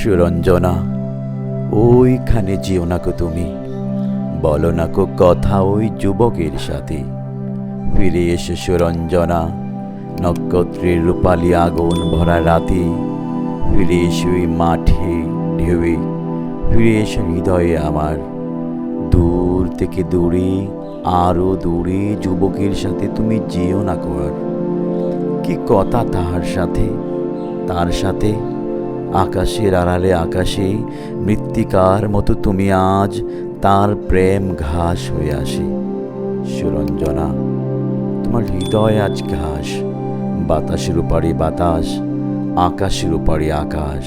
সুরঞ্জনা, ওইখানে যেও না কো তুমি, বলো না কো কথা ওই যুবকের সাথে। ফিরে এসে সুরঞ্জনা, নক্ষত্রের রূপালি আগুন ভরা রাতে। ফিরে এসে ওই মাঠে ঢেউয়ে, ফিরে এসে হৃদয়ে আমার। দূর থেকে দূরে, আরো দূরে যুবকের সাথে তুমি যেও না কো আর। কি কথা তাহার সাথে, তার সাথে আকাশের আড়ালে আকাশে মৃত্তিকার মতো তুমি আজ তার প্রেম ঘাস হয়ে আসে। সুরঞ্জনা, তোমার হৃদয় আজ ঘাস, বাতাসের উপারে বাতাস, আকাশের উপারে আকাশ।